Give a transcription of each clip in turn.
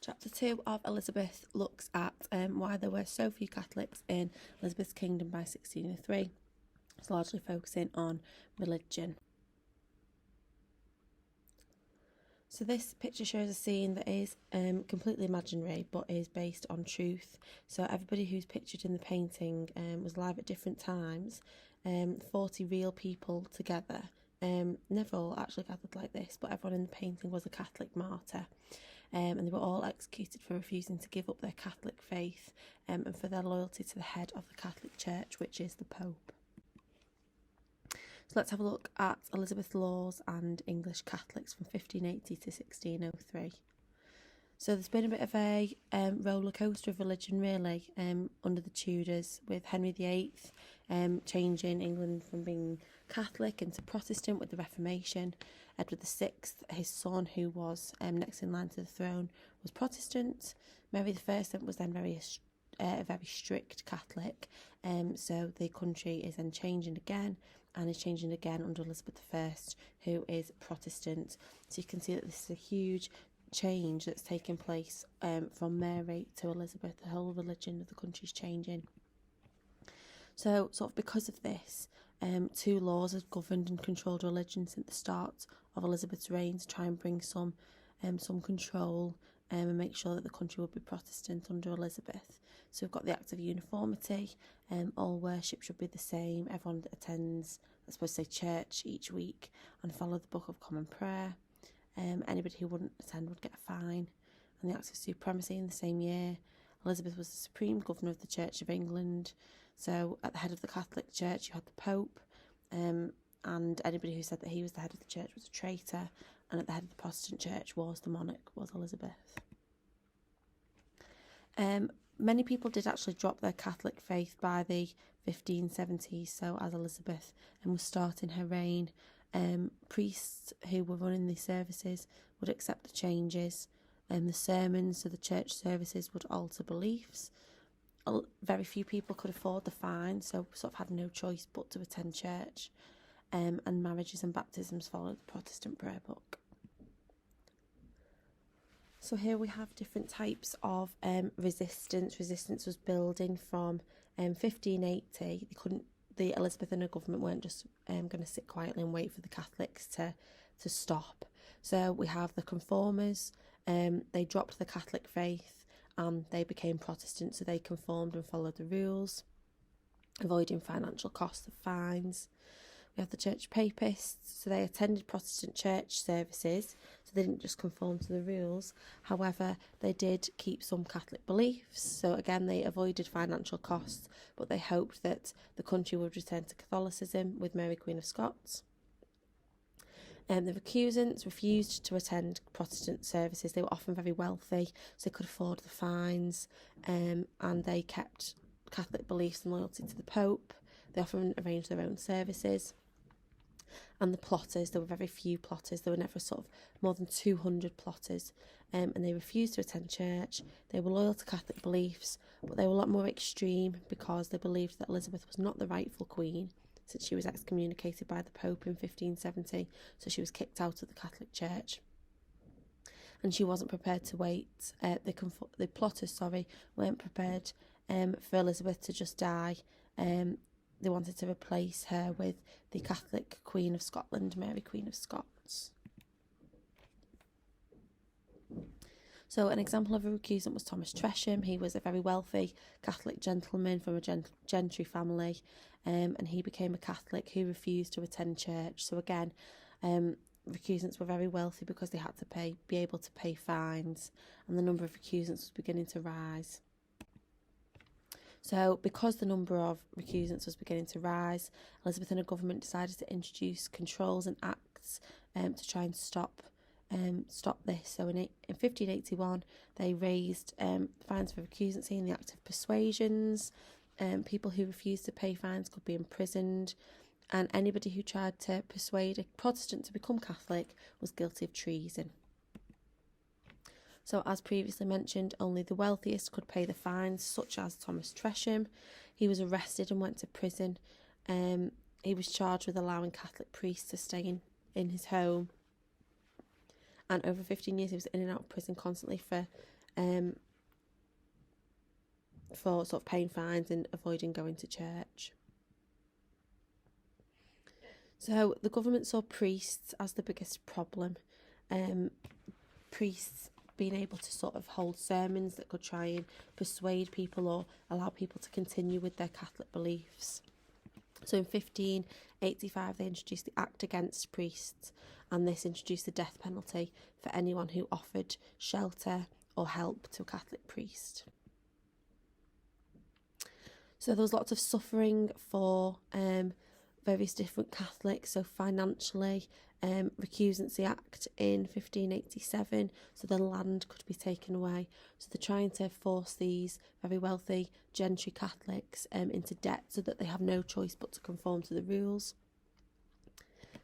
Chapter 2 of Elizabeth looks at why there were so few Catholics in Elizabeth's kingdom by 1603. It's largely focusing on religion. So this picture shows a scene that is completely imaginary but is based on truth. So everybody who's pictured in the painting was alive at different times, 40 real people together. Never all actually gathered like this, but everyone in the painting was a Catholic martyr. And they were all executed for refusing to give up their Catholic faith and for their loyalty to the head of the Catholic Church, which is the Pope. So let's have a look at Elizabeth's laws and English Catholics from 1580 to 1603. So there's been a bit of a roller coaster of religion really under the Tudors, with Henry VIII changing England from being Catholic into Protestant with the Reformation. Edward VI, his son, who was next in line to the throne, was Protestant. Mary I was then a very strict Catholic, so the country is then changing again, and is changing again under Elizabeth I, who is Protestant. So you can see that this is a huge change that's taken place from Mary to Elizabeth. The whole religion of the country is changing. So sort of because of this, two laws have governed and controlled religion since the start of Elizabeth's reign to try and bring some control and make sure that the country would be Protestant under Elizabeth. So we've got the Act of Uniformity, all worship should be the same, everyone attends, I suppose say church each week and follow the Book of Common Prayer. Anybody who wouldn't attend would get a fine. And the Act of Supremacy in the same year. Elizabeth was the supreme governor of the Church of England. So at the head of the Catholic Church you had the Pope, and anybody who said that he was the head of the church was a traitor, and at the head of the Protestant Church was the monarch, was Elizabeth. Many people did actually drop their Catholic faith by the 1570s, so as Elizabeth was starting her reign, priests who were running the services would accept the changes, and the sermons, so the church services, would alter beliefs. Very few people could afford the fine, so sort of had no choice but to attend church, and marriages and baptisms followed the Protestant prayer book. So here we have different types of resistance. Resistance was building from 1580. The Elizabeth and her government weren't just going to sit quietly and wait for the Catholics to stop. So we have the Conformers. They dropped the Catholic faith and they became Protestant, so they conformed and followed the rules, avoiding financial costs of fines. We have the Church Papists, so they attended Protestant church services, so they didn't just conform to the rules. However, they did keep some Catholic beliefs, so again they avoided financial costs, but they hoped that the country would return to Catholicism with Mary Queen of Scots. The recusants refused to attend Protestant services. They were often very wealthy, so they could afford the fines, and they kept Catholic beliefs and loyalty to the Pope. They often arranged their own services. And the plotters, there were very few plotters. There were never sort of more than 200 plotters, and they refused to attend church. They were loyal to Catholic beliefs, but they were a lot more extreme because they believed that Elizabeth was not the rightful queen, since she was excommunicated by the Pope in 1570, so she was kicked out of the Catholic Church. And she wasn't prepared to wait. The plotters, weren't prepared for Elizabeth to just die. They wanted to replace her with the Catholic Queen of Scotland, Mary Queen of Scots. So an example of a recusant was Thomas Tresham. He was a very wealthy Catholic gentleman from a gentry family, and he became a Catholic who refused to attend church. So again, recusants were very wealthy because they had to be able to pay fines, and the number of recusants was beginning to rise. So because the number of recusants was beginning to rise, Elizabeth and her government decided to introduce controls and acts to try and stop this. So in 1581, they raised fines for recusancy in the Act of Persuasions. People who refused to pay fines could be imprisoned, and anybody who tried to persuade a Protestant to become Catholic was guilty of treason. So as previously mentioned, only the wealthiest could pay the fines, such as Thomas Tresham. He was arrested and went to prison. He was charged with allowing Catholic priests to stay in his home. And over 15 years he was in and out of prison constantly for for sort of paying fines and avoiding going to church. So the government saw priests as the biggest problem. Priests being able to sort of hold sermons that could try and persuade people or allow people to continue with their Catholic beliefs. So in 1585 they introduced the Act Against Priests, and this introduced the death penalty for anyone who offered shelter or help to a Catholic priest. So there was lots of suffering for various different Catholics. So financially, Recusancy Act in 1587, so the land could be taken away. So they're trying to force these very wealthy gentry Catholics into debt so that they have no choice but to conform to the rules.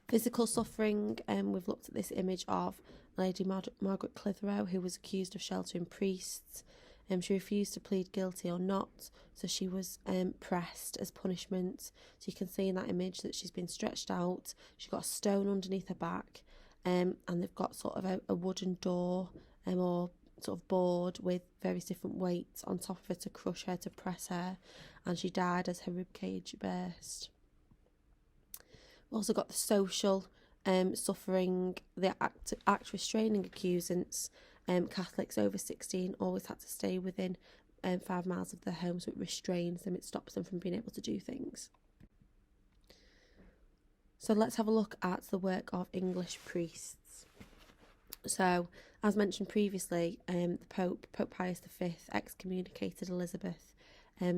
Physical suffering, we've looked at this image of Lady Margaret Clitheroe, who was accused of sheltering priests. She refused to plead guilty or not, so she was pressed as punishment. So you can see in that image that she's been stretched out, she's got a stone underneath her back, and they've got sort of a wooden door or sort of board with various different weights on top of her to crush her, to press her, and she died as her ribcage burst. We've also got the social suffering, the act restraining accusants. Catholics over 16 always had to stay within 5 miles of their home, so it restrains them, it stops them from being able to do things. So let's have a look at the work of English priests. So, as mentioned previously, the Pope Pius V, excommunicated Elizabeth,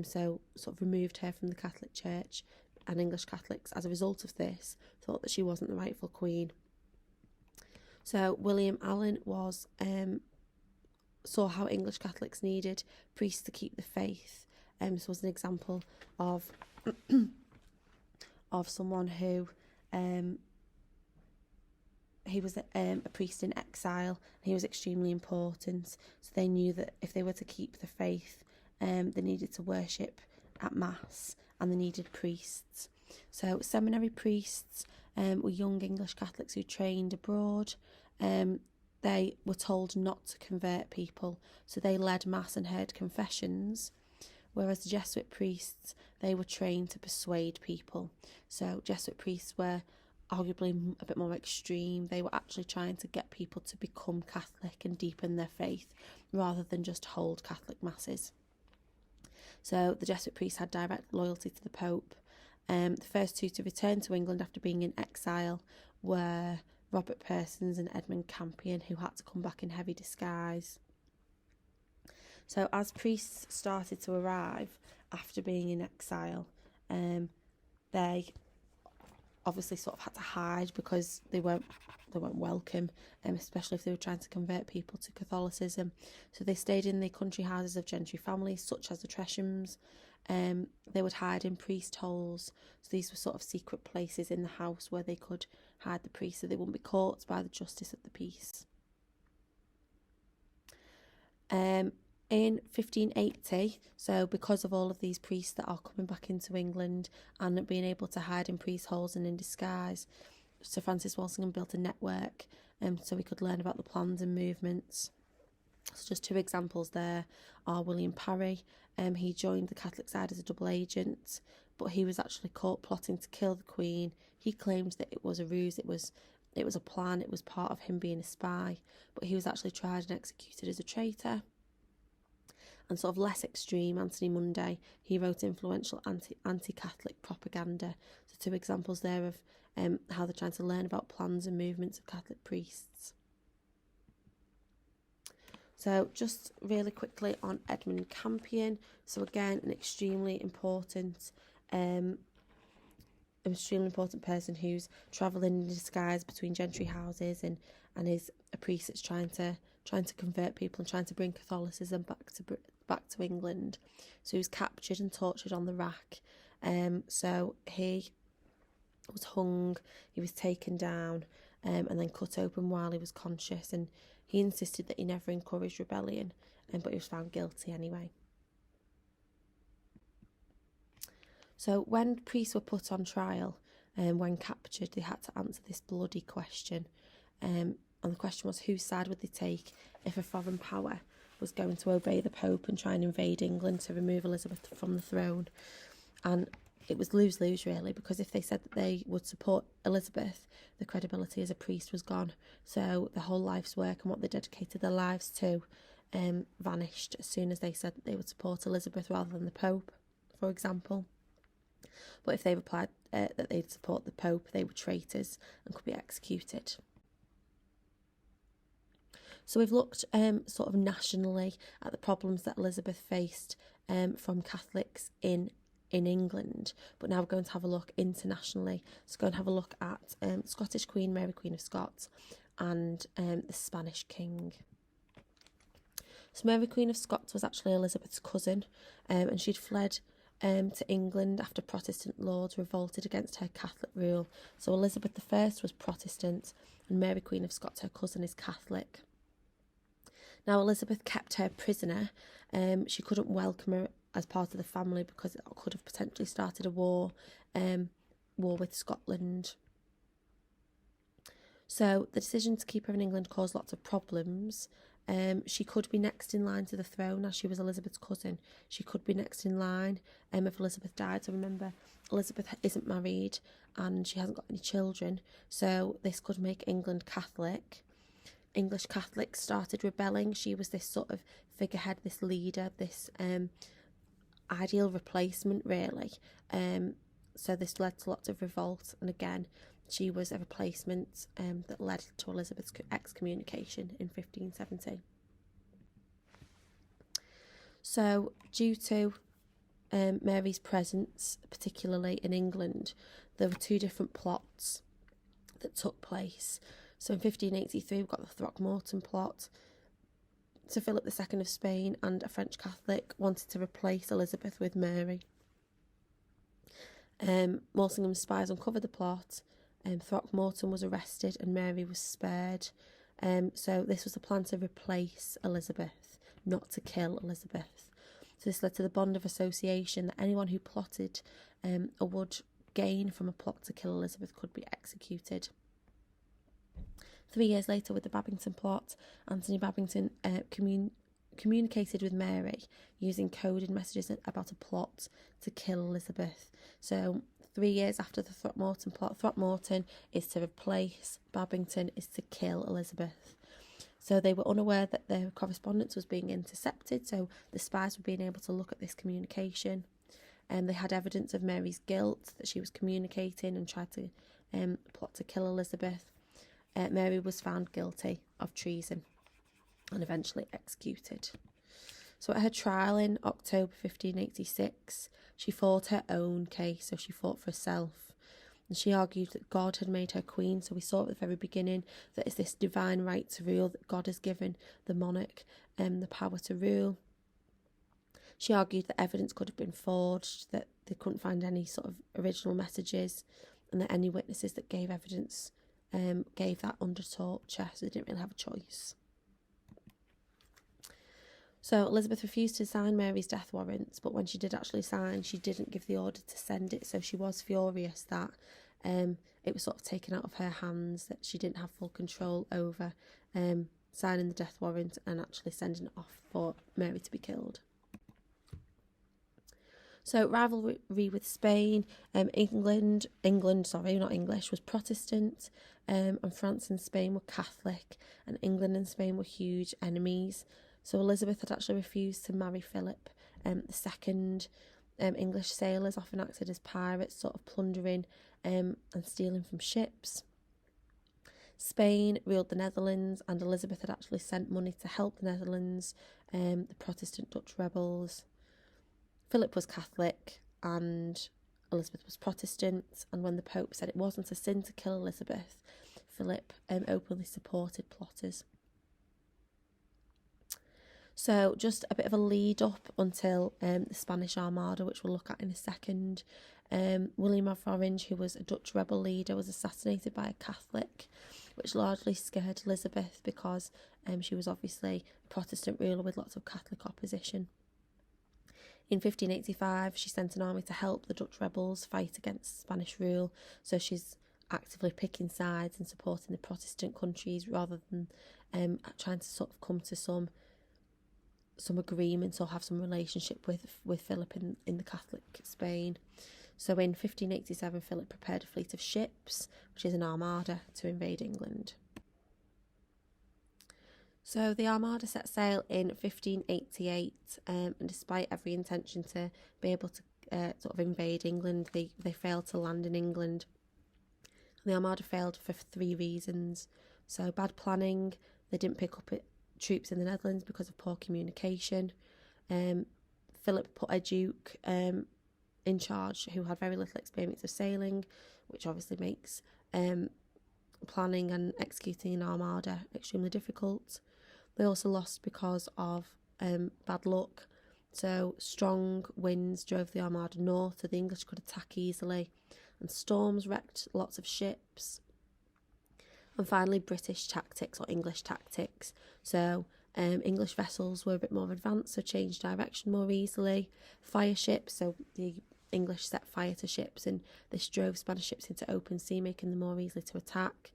so sort of removed her from the Catholic Church, and English Catholics, as a result of this, thought that she wasn't the rightful queen. So William Allen saw how English Catholics needed priests to keep the faith. So was an example of someone who he was a priest in exile, and he was extremely important. So they knew that if they were to keep the faith, they needed to worship at Mass, and they needed priests. So seminary priests were young English Catholics who trained abroad. They were told not to convert people, so they led Mass and heard confessions, whereas the Jesuit priests, they were trained to persuade people. So Jesuit priests were arguably a bit more extreme. They were actually trying to get people to become Catholic and deepen their faith, rather than just hold Catholic masses. So the Jesuit priests had direct loyalty to the Pope. The first two to return to England after being in exile were Robert Persons and Edmund Campion, who had to come back in heavy disguise. So as priests started to arrive after being in exile, they obviously sort of had to hide because they weren't welcome, especially if they were trying to convert people to Catholicism. So they stayed in the country houses of gentry families, such as the Treshams. They would hide in priest holes. So these were sort of secret places in the house where they could hide the priests so they wouldn't be caught by the justice of the peace. In 1580, so because of all of these priests that are coming back into England and being able to hide in priest holes and in disguise, Sir Francis Walsingham built a network so we could learn about the plans and movements. So just two examples there are William Parry. He joined the Catholic side as a double agent, but he was actually caught plotting to kill the Queen. He claimed that it was a ruse, it was a plan, it was part of him being a spy, but he was actually tried and executed as a traitor. And sort of less extreme, Anthony Munday, he wrote influential anti-Catholic propaganda. So two examples there of how they're trying to learn about plans and movements of Catholic priests. So just really quickly on Edmund Campion. So again, an extremely important person who's travelling in disguise between gentry houses and is a priest that's trying to convert people and trying to bring Catholicism back to England. So he was captured and tortured on the rack. So he was hung, he was taken down, and then cut open while he was conscious, and he insisted that he never encouraged rebellion, but he was found guilty anyway. So when priests were put on trial, when captured, they had to answer this bloody question. And the question was, whose side would they take if a foreign power was going to obey the Pope and try and invade England to remove Elizabeth from the throne. And it was lose-lose, really, because if they said that they would support Elizabeth, the credibility as a priest was gone. So the whole life's work and what they dedicated their lives to vanished as soon as they said that they would support Elizabeth rather than the Pope, for example. But if they replied that they'd support the Pope, they were traitors and could be executed. So we've looked sort of nationally at the problems that Elizabeth faced from Catholics in England, but now we're going to have a look internationally. So go and have a look at Scottish Queen Mary, Queen of Scots, and the Spanish King. So Mary, Queen of Scots was actually Elizabeth's cousin, and she'd fled to England after Protestant lords revolted against her Catholic rule. So Elizabeth I was Protestant, and Mary, Queen of Scots, her cousin, is Catholic. Now Elizabeth kept her prisoner. She couldn't welcome her as part of the family because it could have potentially started a war with Scotland. So the decision to keep her in England caused lots of problems. She could be next in line to the throne as she was Elizabeth's cousin. She could be next in line if Elizabeth died. So remember, Elizabeth isn't married and she hasn't got any children. So this could make England Catholic. English Catholics started rebelling. She was this sort of figurehead, this leader, this ideal replacement, really. So this led to lots of revolt. And again, she was a replacement that led to Elizabeth's excommunication in 1570. So due to Mary's presence, particularly in England, there were two different plots that took place. So in 1583, we've got the Throckmorton plot. So Philip II of Spain and a French Catholic wanted to replace Elizabeth with Mary. Walsingham's spies uncovered the plot. Throckmorton was arrested and Mary was spared. So this was a plan to replace Elizabeth, not to kill Elizabeth. So this led to the bond of association that anyone who plotted or would gain from a plot to kill Elizabeth could be executed. 3 years later, with the Babington plot, Anthony Babington communicated with Mary using coded messages about a plot to kill Elizabeth. So 3 years after the Throckmorton plot, Throckmorton is to replace, Babington is to kill Elizabeth. So they were unaware that their correspondence was being intercepted, so the spies were being able to look at this communication. And they had evidence of Mary's guilt, that she was communicating and tried to plot to kill Elizabeth. Mary was found guilty of treason and eventually executed. So at her trial in October 1586, she fought her own case, so she fought for herself. And she argued that God had made her queen, so we saw at the very beginning that it's this divine right to rule, that God has given the monarch the power to rule. She argued that evidence could have been forged, that they couldn't find any sort of original messages, and that any witnesses that gave evidence gave that under torture, so they didn't really have a choice. So Elizabeth refused to sign Mary's death warrants, but when she did actually sign, she didn't give the order to send it, so she was furious that it was sort of taken out of her hands, that she didn't have full control over signing the death warrant and actually sending it off for Mary to be killed. So rivalry with Spain, England, not English, was Protestant, and France and Spain were Catholic, and England and Spain were huge enemies. So Elizabeth had actually refused to marry Philip II. English sailors often acted as pirates, sort of plundering and stealing from ships. Spain ruled the Netherlands, and Elizabeth had actually sent money to help the Netherlands, the Protestant Dutch rebels. Philip was Catholic and Elizabeth was Protestant, and when the Pope said it wasn't a sin to kill Elizabeth, Philip openly supported plotters. So just a bit of a lead up until the Spanish Armada, which we'll look at in a second. William of Orange, who was a Dutch rebel leader, was assassinated by a Catholic, which largely scared Elizabeth because she was obviously a Protestant ruler with lots of Catholic opposition. In 1585, she sent an army to help the Dutch rebels fight against Spanish rule, so she's actively picking sides and supporting the Protestant countries rather than trying to sort of come to some some agreements or have some relationship with Philip in the Catholic Spain. So in 1587, Philip prepared a fleet of ships, which is an armada, to invade England. So the Armada set sail in 1588, and despite every intention to be able to sort of invade England, they failed to land in England. The Armada failed for 3 reasons. So bad planning, they didn't pick up troops in the Netherlands because of poor communication. Philip put a duke in charge who had very little experience of sailing, which obviously makes planning and executing an armada extremely difficult. They also lost because of bad luck. So strong winds drove the armada north so the English could attack easily, and storms wrecked lots of ships. And finally, British tactics or English tactics. So English vessels were a bit more advanced, so changed direction more easily. Fire ships, so the English set fire to ships, and this drove Spanish ships into open sea, making them more easily to attack.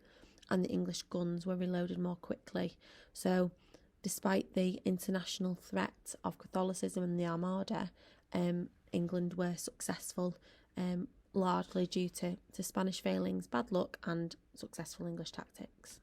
And the English guns were reloaded more quickly. So despite the international threat of Catholicism and the Armada, England were successful, largely due to Spanish failings, bad luck, and successful English tactics.